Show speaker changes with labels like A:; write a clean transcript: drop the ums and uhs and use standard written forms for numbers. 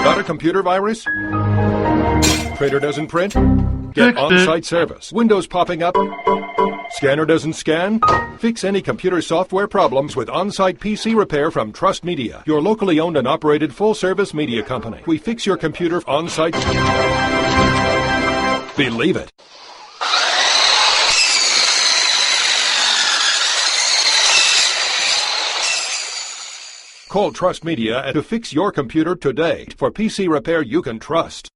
A: Got a computer virus? Printer doesn't print? Get on-site service. Windows popping up? Scanner doesn't scan? Fix any computer software problems with on-site PC repair from Trust Media, your locally owned and operated full-service media company. We fix your computer on-site. Believe it. Call Trust Media to fix your computer today for PC repair you can trust.